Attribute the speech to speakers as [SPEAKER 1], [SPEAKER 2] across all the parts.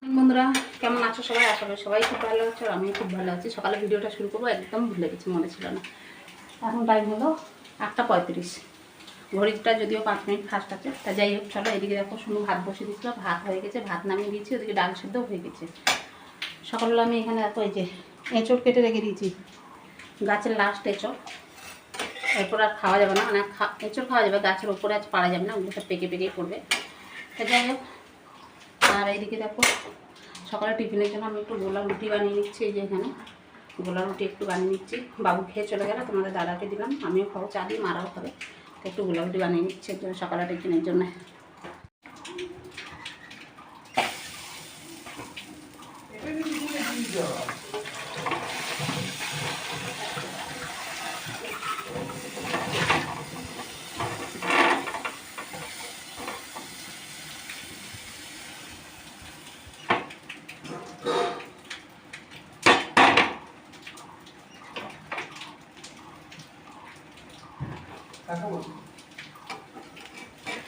[SPEAKER 1] বন্ধুরা কেমন আছো সবাই? আশা করি সবাই খুব ভালো আছো। আর আমিও খুব ভালো আছি। সকালে ভিডিওটা শুরু করবো, একদম ভুলে গেছি, মনে ছিল না। এখন টাইম হলো 8টা 35। ঘড়িটা যদিও 5 মিনিট ফাস্ট আছে, তা যাই হোক চলো। এদিকে দেখো শুধু ভাত বসে দিয়েছিল, ভাত হয়ে গেছে, ভাত নামিয়ে দিয়েছি। ওদিকে ডাল সিদ্ধ হয়ে গেছে। সকালবেলা আমি এখানে দেখো এই যে এঁচড় কেটে রেখে দিয়েছি, গাছের লাস্ট এঁচড়। এরপর আর খাওয়া যাবে না, মানে এঁচড় খাওয়া যাবে, গাছের ওপরে আজ পারা যাবে না, ওগুলো সব পেকে পেকেই পড়বে। তা যাই হোক। আর এইদিকে দেখো সকালে টিফিনের জন্য আমি একটু গোলা রুটি বানিয়ে নিচ্ছি। এই যে এখানে গোলা রুটি একটু বানিয়ে নিচ্ছি। বাবু খেয়ে চলে গেলে, তোমাদের দাদাকে দিলাম, আমিও খাবো, চা দিয়ে মারাও খাবে। তো একটু গোলা রুটি বানিয়ে নিচ্ছি সকালে টিফিনের জন্য।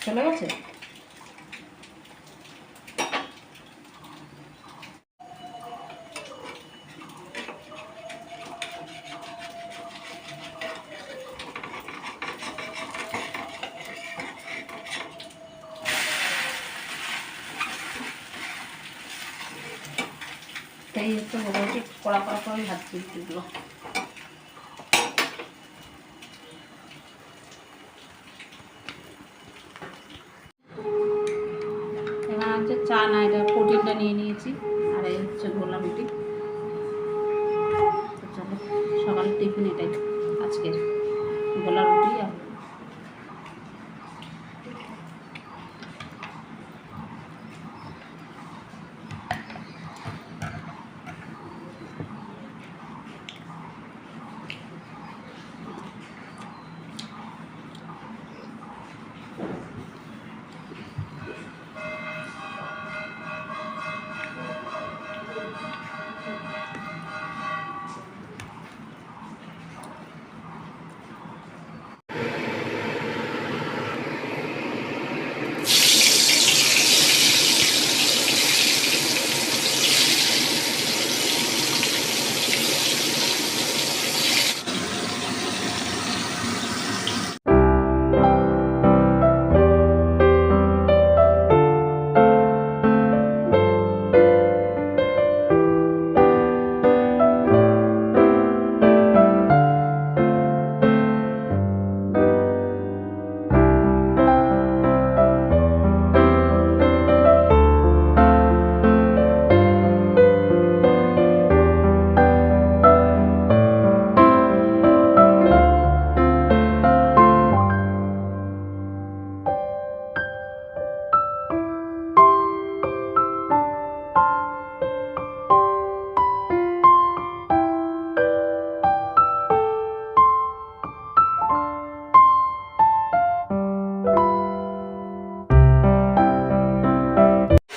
[SPEAKER 1] চলে গেছে। এই হচ্ছে মোটামুটি কড়া কড়া করে ভাজছি রুটিগুলো। এখানে হচ্ছে চা না, এটা প্রোটিনটা নিয়ে নিয়েছি। আর এই হচ্ছে গোলা রুটি। তো চলো সকালের টিফিন এটাই আজকের, গোলা রুটি।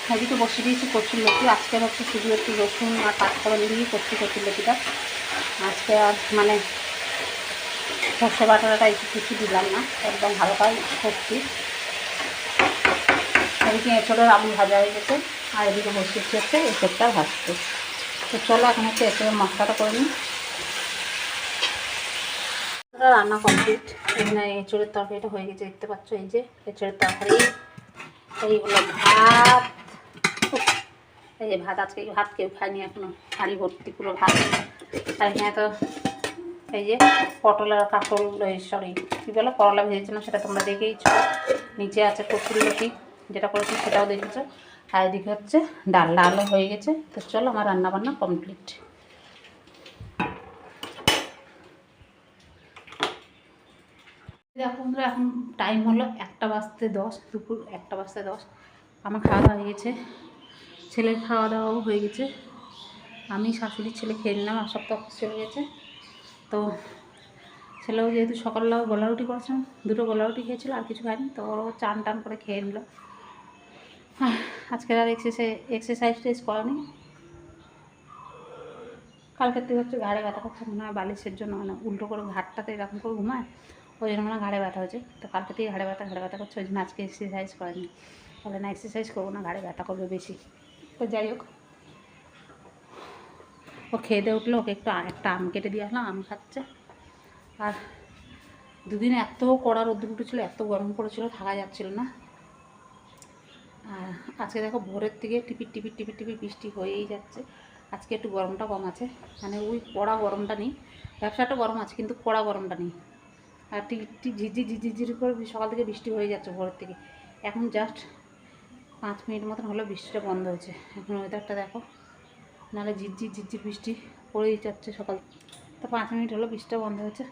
[SPEAKER 1] আর এদিকে বসে দিয়েছি কচুর লতি। আজকে হচ্ছে শুধু একটু রসুন আর পাঁচফোড়ন দিয়ে করছি কচুর লতিটা। আজকে আর মানে সর্ষে বাটাটা একটু কিছু দিলাম না, একদম হালকাই করছি। এদিকে এঁচড়ের আলু ভাজা হয়ে গেছে, আর এদিকে বসিয়েছি হচ্ছে এঁচড়টা ভাজতে। তো চলো এখন হচ্ছে এঁচড়ের মশলাটা করে নিই। রান্না কমপ্লিট। এখানে এঁচড়ের তরকারিটা হয়ে গেছে, দেখতে পাচ্ছ। এই যে এঁচড়ের তরকারি, এই হলো ভাত। এই যে ভাত, আজকে ভাত কেউ খায়নি এখনো, হাঁড়ি ভর্তি পুরো ভাত। আর এখানে তো এই যে পটল আর কাঁকরোল, সরি কী বলো, করলা ভেজেছিলাম, সেটা তোমরা দেখেইছো। নিচে আছে কচুর লতি, যেটা করেছি সেটাও দেখেছো। আর এদিকে হচ্ছে ডাল, ডালও হয়ে গেছে। তো চলো আমার রান্নাবান্না কমপ্লিট। দেখো বন্ধুরা, এখন টাইম হলো 1:10, দুপুর 1:10। আমার খাওয়া দাওয়া হয়ে গেছে, ছেলের খাওয়া দাওয়াও হয়ে গেছে। আমি শাশুড়ির ছেলে খেয়ে নিলাম, আর সব তো অফিস চলে গেছে। তো ছেলেও যেহেতু সকালবেলা গোলা রুটি করেছিলাম, 2টো গোলা রুটি খেয়েছিল, আর কিছু খায়নি। তো ওরও চান টান করে খেয়ে নিল। আজকে আর এক্সারসাইজ করেনি। কালকের থেকে হচ্ছে ঘাড়ে ব্যথা করছে, মনে হয় বালিশের জন্য, মানে উল্টো করে ঘাটটাতে এরকম করে ঘুমায়, ওই জন্য মানে ঘাড়ে ব্যথা হয়েছে। তো কালকে থেকে ঘাড়ে ব্যথা করছে, ওই জন্য আজকে এক্সারসাইজ করেনি। বলে না এক্সারসাইজ করবো না, ঘাড়ে ব্যথা করবে বেশি। তো যাই হোক, ও খেয়ে দিয়ে উঠলো, ওকে একটু একটা আম কেটে দিয়ে আসলাম, আম খাচ্ছে। আর দুদিন এত কড়া রোদ্দুর উঠেছিলো, এত গরম পড়েছিল, থাকা যাচ্ছিল না। আর আজকে দেখো ভোরের থেকে টিপির টিপির টিপির টিপির বৃষ্টি হয়েই যাচ্ছে। আজকে একটু গরমটা কম আছে, মানে ওই কড়া গরমটা নেই। ব্যবসাটা গরম আছে কিন্তু কড়া গরমটা নেই। আর টিপ ঝিঝির করে সকাল থেকে বৃষ্টি হয়ে যাচ্ছে ভোরের থেকে। এখন জাস্ট 5 মিনিট মতন হলো বৃষ্টিটা বন্ধ হয়েছে। এখন ওয়েদারটা দেখো, নাহলে ঝিরঝির বৃষ্টি পড়েই যাচ্ছে সকাল। তো 5 মিনিট হলো বৃষ্টিটা বন্ধ হয়েছে।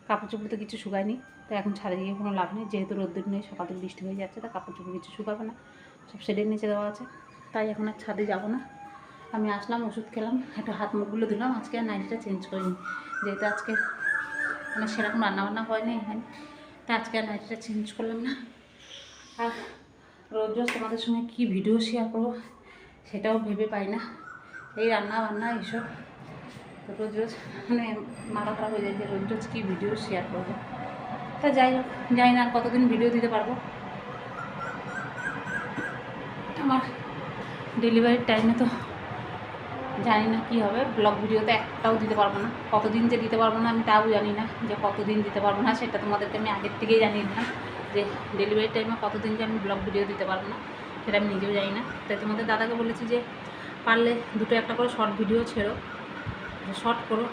[SPEAKER 1] কাপড় চোপড় তো কিছু শুকায়নি, তো এখন ছাদে গিয়ে কোনো লাভ নেই, যেহেতু রোদ্দুর নেই, সকাল থেকে বৃষ্টি হয়ে যাচ্ছে, তা কাপড় চোপড় কিছু শুকাবে না, সব শেডের নিচে দেওয়া আছে। তাই এখন আর ছাদে যাবো না। আমি আসলাম, ওষুধ খেলাম, একটু হাত মুখগুলো দিলাম। আজকে আর নাইটিটা চেঞ্জ করিনি, যেহেতু আজকে মানে সেরকম রান্নাবান্না হয়নি এখানে, তাই আজকে আর নাইটিটা চেঞ্জ করলাম না। আর রোজ তোমাদের সঙ্গে কী ভিডিও শেয়ার করবো সেটাও ভেবে পাই না, এই রান্না বান্না এইসব। তো রোজ মানে মাথা খারাপ হয়ে যায় যে রোজ কী ভিডিও শেয়ার করবো। তা যাই হোক, জানি না আর কতদিন ভিডিও দিতে পারবো। আমার ডেলিভারির টাইমে তো জানি না কী হবে, ব্লগ ভিডিওতে একটাও দিতে পারবো না। কতদিন যে দিতে পারবো না আমি তাও জানি না, যে কতদিন দিতে পারবো না সেটা তোমাদেরকে আমি আগের থেকেই জানিয়ে দিলাম, যে ডেলিভারির টাইমে কতদিন যে আমি ব্লগ ভিডিও দিতে পারবো না সেটা আমি নিজেও জানি না। তাই তোমাদের দাদাকে বলেছি যে পারলে 2-1টা করে শর্ট ভিডিও ছেড়ো, শর্ট করো।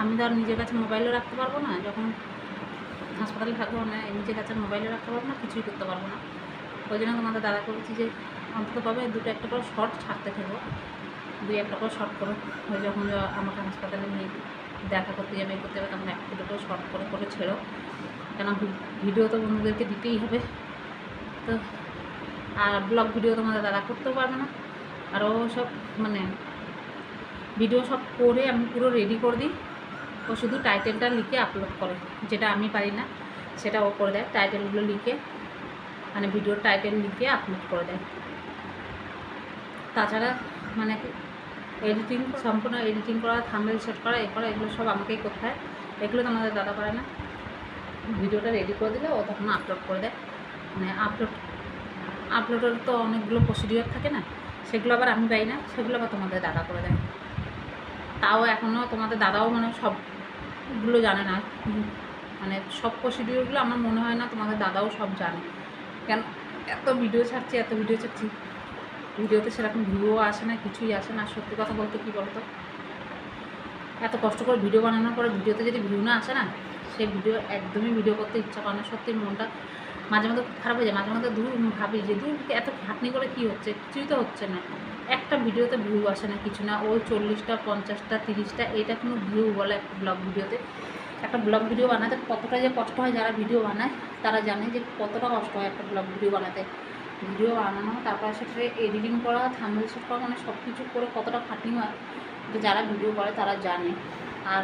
[SPEAKER 1] আমি তো আর নিজের কাছে মোবাইলও রাখতে পারবো না, যখন হাসপাতালে থাকবো না নিজের কাছে মোবাইলও রাখতে পারবো না, কিছুই করতে পারবো না। ওই জন্য তোমাদের দাদাকে বলেছি যে অন্তত পাবে 2-1টা করে শর্ট ছাড়তে থাকবো, 2-1টা করে শর্ট করো। ওই যখন আমাকে হাসপাতালে নিয়ে দেখা করতে যাবে করতে হবে, তখন 1-2 করে শর্ট করে করে ছেড়ো, কেন ভিডিও তো বন্ধুদেরকে দিতেই হবে। তো আর ব্লগ ভিডিও তোমাদের দাদা করতেও পারবে না। আর ও সব মানে ভিডিও সব করে আমি পুরো রেডি করে দিই, ও শুধু টাইটেলটা লিখে আপলোড করে, যেটা আমি পারি না সেটা ও করে দেয়। টাইটেলগুলো লিখে মানে ভিডিওর টাইটেল লিখে আপলোড করে দেয়। তাছাড়া মানে এডিটিং, সম্পূর্ণ এডিটিং করা, থাম্বনেল সেট করা, এগুলো সব আমাকেই করতে হয়। এগুলো তো আমাদের দাদা পারে না। ভিডিওটা রেডি করে দিলে ও তখন আপলোড করে দেয়। মানে আপলোডের তো অনেকগুলো প্রসিডিওর থাকে না, সেগুলো আবার আমি পাই না, সেগুলো আবার তোমাদের দাদা করে দেয়। তাও এখনও তোমাদের দাদাও মানে সবগুলো জানে না, মানে সব প্রসিডিওরগুলো আমার মনে হয় না তোমাদের দাদাও সব জানে। কেন এত ভিডিও ছাড়ছি ভিডিওতে সেরকম ভিউও আসে না, কিছুই আসে না। সত্যি কথা বলতে কী বলতো, এত কষ্ট করে ভিডিও বানানোর পরে ভিডিওতে যদি ভিউ না আসে না, সেই ভিডিও একদমই ভিডিও করতে ইচ্ছা করে না। সত্যি মনটা মাঝে মধ্যে খারাপ হয়ে যায়, মাঝে মধ্যে ভাবি যে এত খাটনি করে কী হচ্ছে, কিছুই তো হচ্ছে না। একটা ভিডিওতে ভিউ আসে না, কিছু না, ওই 40টা 50টা 30টা, এটা কোনো ভিউ বলে একটা ব্লগ ভিডিওতে? একটা ব্লগ ভিডিও বানাতে কতটা যে কষ্ট হয়, যারা ভিডিও বানায় তারা জানে যে কতটা কষ্ট হয় একটা ব্লগ ভিডিও বানাতে। ভিডিও বানানো, তারপরে সেটা এডিটিং করা, থাম্বনেল সেট করা, মানে সব কিছু করে কতটা খাটনি হয়, তো যারা ভিডিও করে তারা জানে। আর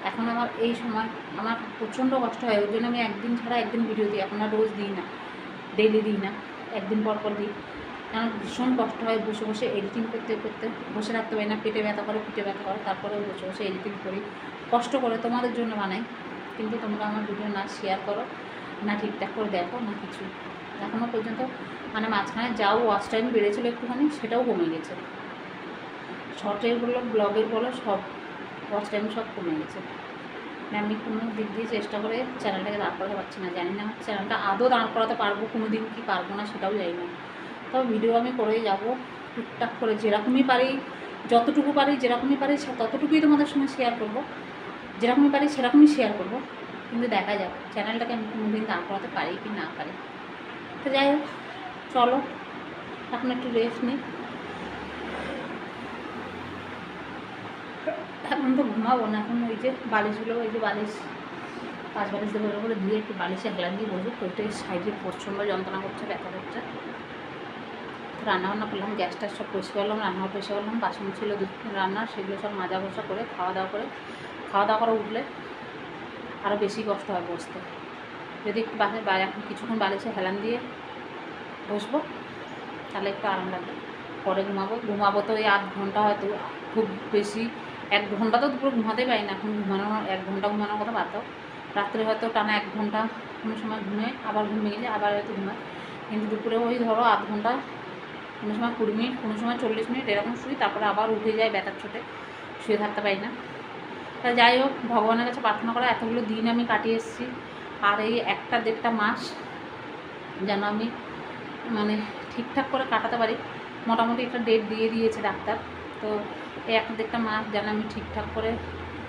[SPEAKER 1] এখন আমার এই সময় আমার প্রচণ্ড কষ্ট হয়, ওই জন্য আমি একদিন ছাড়া একদিন ভিডিও দিই। এখন আর রোজ দিই না, ডেইলি দিই না, একদিন পর পর দিই। কারণ ভীষণ কষ্ট হয় বসে বসে এডিটিং করতে করতে, বসে রাখতে পারি না, পিঠে ব্যথা করে তারপরে বসে বসে এডিটিং করি, কষ্ট করে তোমাদের জন্য বানাই। কিন্তু তোমরা আমার ভিডিও না শেয়ার করো, না ঠিকঠাক করে দেখো, না কিছু। এখনও পর্যন্ত মানে মাঝখানে যাও ওয়াচ টাইম বেড়েছিলো একটুখানি, সেটাও কমে গেছে। শর্টের বলো, ব্লগের বলো, সব ওয়াচ টাইম সব কমে গেছে। আমি কোনো দিক দিয়ে চেষ্টা করে চ্যানেলটাকে দাঁড় করাতে পারছি না। জানি না আমার চ্যানেলটা আদৌ দাঁড় করাতে পারবো কোনো দিন কি পারবো না, সেটাও জানি না। তবে ভিডিও আমি করেই যাবো টুকটাক করে, যেরকমই পারি, যতটুকু পারি, যেরকমই পারি ততটুকুই তোমাদের সঙ্গে শেয়ার করবো। যেরকমই পারি সেরকমই শেয়ার করবো, কিন্তু দেখা যাবে চ্যানেলটাকে আমি কোনো দিন দাঁড় করাতে পারি কি না পারি। তো যাই হোক, চলো এখন একটু রেস্ট নিই। এখন তো ঘুমাবো না, এখন ওই যে বালিশগুলো, ওই যে বালিশ 5 বালিশ দেবো, ওর উপরে ধুয়ে একটু বালিশে হেলান দিয়ে বসবো। ওইটাই সাইডে প্রচণ্ড যন্ত্রণা করছে, ব্যথা করছে। রান্নাবান্না করলাম, গ্যাসটা সব পরিষ্কার করলাম, রান্নাঘর পরিষ্কার করলাম, বাসন ছিল রান্নার, সেগুলো সব মাজা ঘষা করে খাওয়া দাওয়া করে উঠলে আরও বেশি কষ্ট হয় বসতে। যদি একটু এখন কিছুক্ষণ বালিশে হেলান দিয়ে বসবো তাহলে একটু আরাম লাগবে। পরে ঘুমাবো তো এই 8 ঘন্টা, হয়তো খুব বেশি 1 ঘন্টা তো দুপুরে ঘুমাতেই পারি না। এখন 1 ঘন্টা ঘুমানোর কথা বাদ দাও, রাত্রে হয়তো টানা 1 ঘন্টা কোনো সময় ঘুমিয়ে আবার ঘুমিয়ে গেলে আবার হয়তো ঘুমায়, কিন্তু দুপুরে ওই ধরো 8 ঘন্টা কোনো সময় 20 মিনিট, কোনো সময় 40 মিনিট এরকম শুই, তারপরে আবার উঠে যায় ব্যথার চোটে, শুয়ে থাকতে পারি না। তা যাই হোক, ভগবানের কাছে প্রার্থনা করা, এতগুলো দিন আমি কাটিয়ে এসেছি, আর এই 1-1.5 মাস যেন আমি মানে ঠিকঠাক করে কাটাতে পারি। মোটামুটি একটা ডেট দিয়ে দিয়েছে ডাক্তার, তো এই 1-1.5 মাস যেন আমি ঠিকঠাক করে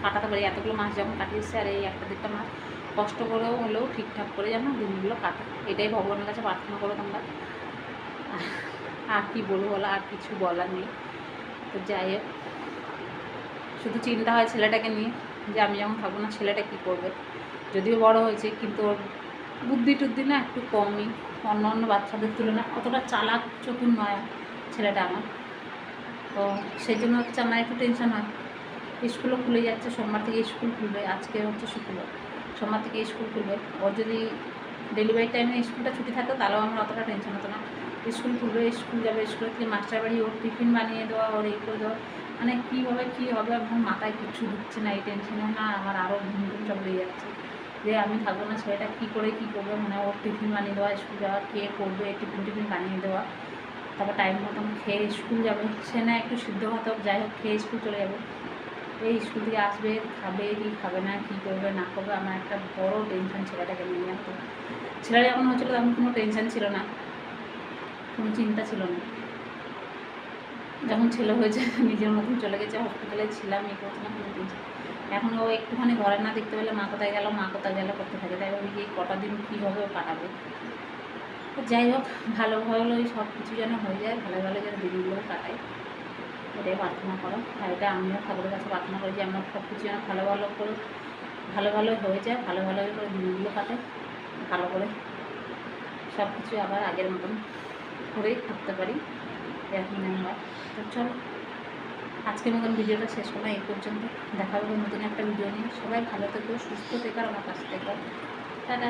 [SPEAKER 1] কাটাতে পারি। এতগুলো মাস যখন কাটিয়ে এসেছি, আর এই 1-1.5 মাস কষ্ট করেও হলেও ঠিকঠাক করে যেন দিনগুলো কাটে, এটাই ভগবানের কাছে প্রার্থনা করো তোমরা। আর কি বলবো বলো, আর কিছু বলার নেই। তো যাই হোক, শুধু চিন্তা হয় ছেলেটাকে নিয়ে, যে আমি যখন থাকবো না ছেলেটা কী করবে। যদিও বড় হয়েছে, কিন্তু ওর বুদ্ধি টুদ্ধি না একটু কমই, অন্য বাচ্চাদের তুলনায় অতটা চালাক চতুর নয় ছেলেটা আমার। তো সেই জন্য হচ্ছে আমার একটু টেনশন হয়। স্কুলও খুলে যাচ্ছে, সোমবার থেকে স্কুল খুলবে, আজকে হচ্ছে শুক্রবার, সোমবার থেকে স্কুল খুলবে। ওর যদি ডেলিভারি টাইমে স্কুলটা ছুটি থাকতো তাহলেও আমার অতটা টেনশন হতো না। স্কুল খুলবে, স্কুল যাবে, স্কুল থেকে মাস্টার বাড়ি, ওর টিফিন বানিয়ে দেওয়া, ওর এই করে দেওয়া, মানে কীভাবে কী হবে আমার মাথায় কিচ্ছু ঢুকছে না। এই টেনশনে না আমার আরও ঘুম সব লেগে যাচ্ছে, যে আমি থাকবো না, ছেলেটা কী করে কী করবে, মানে ওর টিফিন বানিয়ে দেওয়া, স্কুল যাওয়া, কে করবে টিফিন বানিয়ে দেওয়া, তারপর টাইম মতন খেয়ে স্কুল যাবে। সে না একটু সিদ্ধ ভাত হোক, যাই হোক, খেয়ে স্কুল চলে যাবে। এই স্কুল থেকে আসবে, খাবে কি খাবে না, কী করবে না করবে, আমার একটা বড় টেনশন ছেলেটাকে নিয়ে আসতো। ছেলেটা যখন হচ্ছিলো তখন কোনো টেনশন ছিল না, কোনো চিন্তা ছিল না। যখন ছেলে হয়েছে নিজের মতন চলে গেছে, হসপিটালে ছিলাম, এই করছিলাম, কোনো টেনশন। এখন ও একটুখানি ঘরে না দেখতে পেলে মা কোথায় গেল মা কোথায় গেল করতে থাকে, তাই ভাবি এই কটা দিন কীভাবে ও কাটাবে। তো যাই হোক, ভালো ভালো সব কিছু যেন হয়ে যায়, ভালো ভালো যেন দিনগুলো কাটায়, এটাই প্রার্থনা করো। আর এটা আমিও ঠাকুরের কাছে প্রার্থনা করি যে আমার সব কিছু যেন ভালো ভালো করে ভালো ভালো হয়ে যায়, ভালো ভালো করে দিনগুলো কাটে, ভালো করে সব কিছু আবার আগের মতন করেই থাকতে পারি, এরকম মনে হয়। তো চলো, আজকের মতন ভিডিওটা শেষ করলাম এই পর্যন্ত। দেখা হবে নতুন একটা ভিডিও নিয়ে। সবাই ভালো থেকো, সুস্থ থেকো, আমার কাছে থেকো। টাটা।